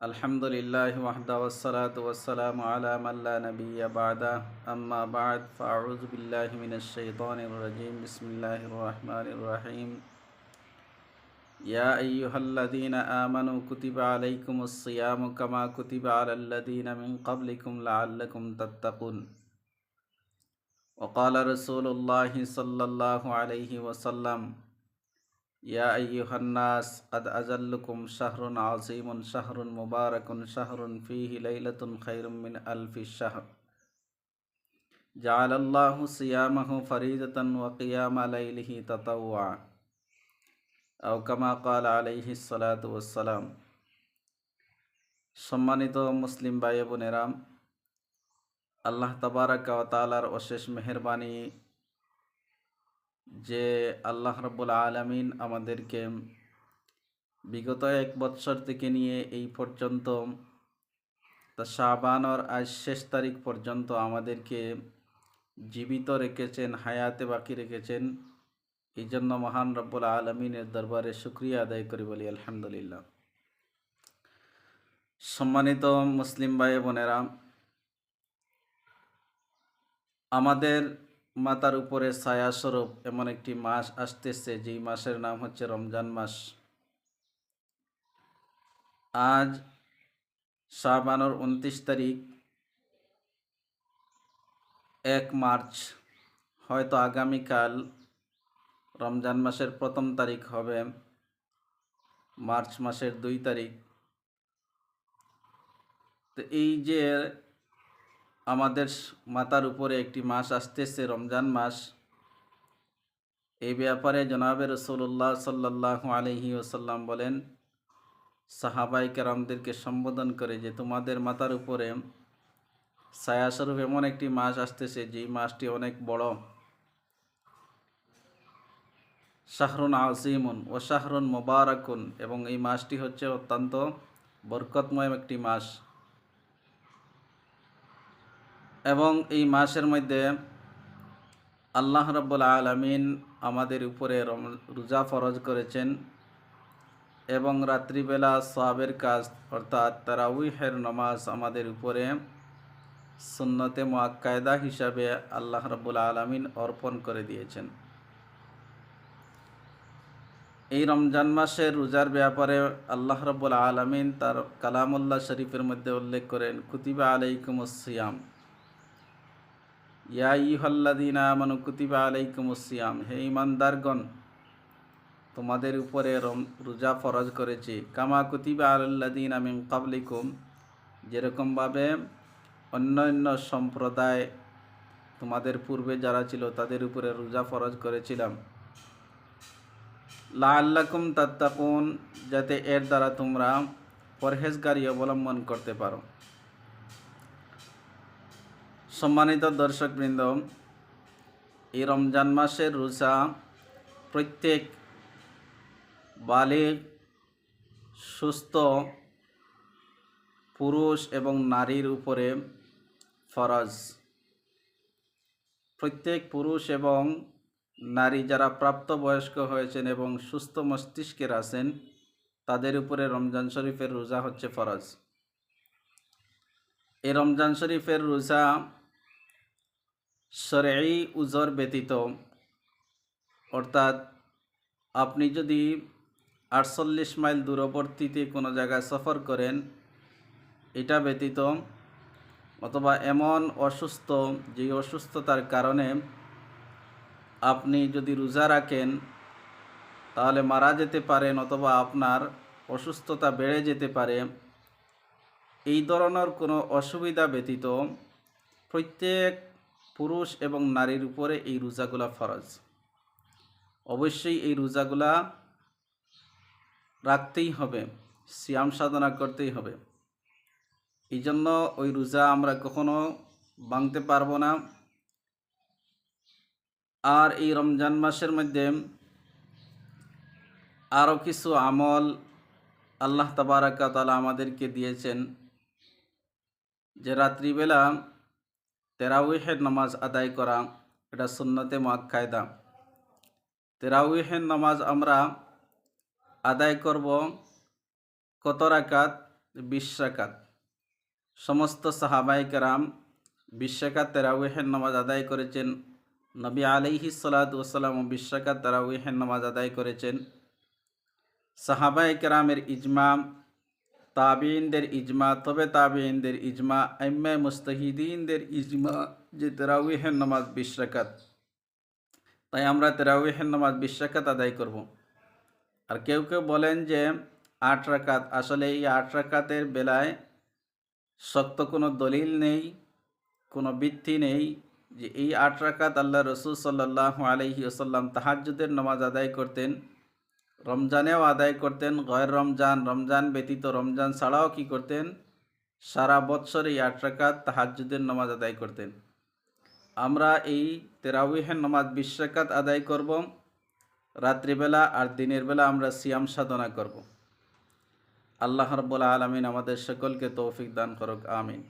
আলহামদুলিল্লাহ ওয়াহদা ওয়াসসালাতু ওয়াসসালামু আলা মান লা নাবিয়্যা বা'দা আম্মা বা'দ ফাআউযু বিল্লাহি মিনাশ শাইতানির রাজীম বিসমিল্লাহির রাহমানির রাহিম ইয়া আইয়ুহাল্লাযীনা আমানু কুতিবা আলাইকুমুস সিয়ামু কামা কুতিবা আলাল্লাযীনা মিন ক্বাবলিকুম লাআল্লাকুম তাত্তাকুন ওয়া ক্বালা রাসূলুল্লাহি সাল্লাল্লাহু আলাইহি ওয়াসাল্লাম ইয়া আইয়ুহান নাস কাদ আযাল্লুকুম শাহরুন আযীমুন শাহরুন মুবারাকুন শাহরুন ফীহি লাইলাতুন খায়রুম মিন আলফিশ শাহর জাআলাল্লাহু সিয়ামাহু ফরিদাতান ওয়া কিয়ামা লাইলিহি তাতাওয়া আও কামা ক্বালা আলাইহিস সালাতু ওয়াসসালাম। সম্মানিত মুসলিম ভাই বোনেরা, আল্লাহ তাবারাকা ওয়া তাআলার অশেষ মেহেরবানি যে আল্লাহ রাব্বুল আলামিন আমাদেরকে বিগত এক বৎসর থেকে নিয়ে এই পর্যন্ত তা শাবানর আজ শেষ তারিখ পর্যন্ত আমাদেরকে জীবিত রেখেছেন, হায়াতে বাকি রেখেছেন। এই জন্য মহান রব্বুল আলমিনের দরবারে শুকরিয়া আদায় করি, বলি আলহামদুলিল্লাহ। সম্মানিত মুসলিম ভাই বোনেরা, আমাদের মাথার উপরে ছায়াস্বরূপ এমন একটি মাস আসতেছে, যেই মাসের নাম হচ্ছে রমজান মাস। আজ শাবানর 29 তারিখ, 1 মার্চ, হয়তো আগামীকাল রমজান মাসের প্রথম তারিখ হবে, মার্চ মাসের 2 তারিখ। তো এই যে আমাদের মাথার উপরে একটি মাস আসতেছে রমজান মাস, এই ব্যাপারে জনাবে রাসূলুল্লাহ সাল্লাল্লাহু আলাইহি ওয়াসাল্লাম বলেন সাহাবায়ে কেরামদেরকে সম্বোধন করে যে তোমাদের মাথার উপরে ছায়াস্বরূপ এমন একটি মাস আসতেছে, যেই মাসটি অনেক বড়। শাহরুন আযীমুন ও শাহরুন মুবারাকুন, এবং এই মাসটি হচ্ছে অত্যন্ত বরকতময় একটি মাস। এবং এই মাসের মধ্যে আল্লাহ রাব্বুল আলামিন আমাদের উপরে রোজা ফরজ করেছেন, এবং রাত্রিবেলা সওয়াবের কাজ অর্থাৎ তারাউইহের নামাজ আমাদের উপরে সুন্নতে মুআক্কাদা হিসাবে আল্লাহ রাব্বুল আলামিন অর্পণ করে দিয়েছেন। এই রমজান মাসের রোজার ব্যাপারে আল্লাহ রাব্বুল আলামিন তার কালামুল্লাহ শরীফের মধ্যে উল্লেখ করেন, কুতিবা আলাইকুমুস সিয়াম ইয়া আইয়ুহাল্লাযীনা আমানু কুতিবা আলাইকুমুস সিয়াম, হে ঈমানদারগণ, তোমাদের উপরে রোজা ফরজ করেছি। কামা কুতিবা আলাল্লাযীনা মিন ক্বাবলিকুম, যেরকমভাবে অন্যান্য সম্প্রদায় তোমাদের পূর্বে যারা ছিল তাদের উপরে রোজা ফরজ করেছিলাম। লাআল্লাকুম তাত্তাকুন, যাতে এর দ্বারা তোমরা পরহেজগারি অবলম্বন করতে পারো। সম্মানিত দর্শকবৃন্দ, এই রমজান মাসের রোজা প্রত্যেক বালিগ, সুস্থ পুরুষ এবং নারীর উপরে ফরজ। প্রত্যেক পুরুষ এবং নারী যারা প্রাপ্তবয়স্ক হয়েছেন এবং সুস্থ মস্তিষ্কের আছেন, তাদের উপরে রমজান শরীফের রোজা হচ্ছে ফরজ। এই রমজান শরীফের রোজা শরঈ উযর ব্যতীত, অর্থাৎ আপনি যদি 48 মাইল দূরবর্তীতে কোনো জায়গায় সফর করেন, এটা ব্যতীত, অথবা এমন অসুস্থ যে অসুস্থতার কারণে আপনি যদি রোজা রাখেন তাহলে মারা যেতে পারেন, অথবা আপনার অসুস্থতা বেড়ে যেতে পারে, এই ধরনের কোনো অসুবিধা ব্যতীত প্রত্যেক পুরুষ এবং নারীর উপরে এই রোজাগুলা ফরজ। অবশ্যই এই রোজাগুলা রাখতেই হবে, সিয়াম সাধনা করতেই হবে। এই জন্য ওই রোজা আমরা কখনো ভাঙতে পারবো না। আর এই রমজান মাসের মধ্যে আরও কিছু আমল আল্লাহ তাবারাকা তাআলা আমাদেরকে দিয়েছেন, যে রাত্রিবেলা তারাউইহের নামাজ আদায় করা, এটা সুন্নতে মুআক্কাদা। তারাউইহের নামাজ আমরা আদায় করব কত রাকাত? 20 রাকাত। সমস্ত সাহাবায়ে কেরাম 20 রাকাত তারাওয়াহের নামাজ আদায় করেছেন। নবী আলাইহিস সালাতু ওয়াসসালাম 20 রাকাত তারাওয়াহের নামাজ আদায় করেছেন। সাহাবায়ে কেরামের ইজমা, তাবিঈনদের ইজমা, তবে তাবিঈনদের ইজমা, আইম্মায়ে মুজতাহিদিনদের ইজমা যে তারাওয়াহের নামাজ 20 রাকাত। তাই আমরা তারাওয়াহের নামাজ 20 রাকাত আদায় করব। আর কেউ কেউ বলেন যে 8 রাকাত। আসলে এই 8 রাকাতের বেলায় শক্ত কোনো দলিল নেই, কোনো ভিত্তি নেই যে এই 8 রাকাত আল্লাহ রসুল সাল্লাল্লাহু আলাইহি ওয়াসাল্লাম তাহাজ্জুদের নামাজ আদায় করতেন, রমজানেও আদায় করতেন, গয়ের রমজান, রমজান ব্যতীত রমজান ছাড়াও কি করতেন, সারা বৎসর এই 8 রাকাত তাহাজ্জুদের নামাজ আদায় করতেন। আমরা এই তারাওয়াহের নামাজ 20 রাকাত আদায় করব। রাত্রিবেলা আর দিনের বেলা আমরা সিয়াম সাধনা করব। আল্লাহ রাব্বুল আলামিন আমাদের সকলকে তৌফিক দান করুক, আমিন।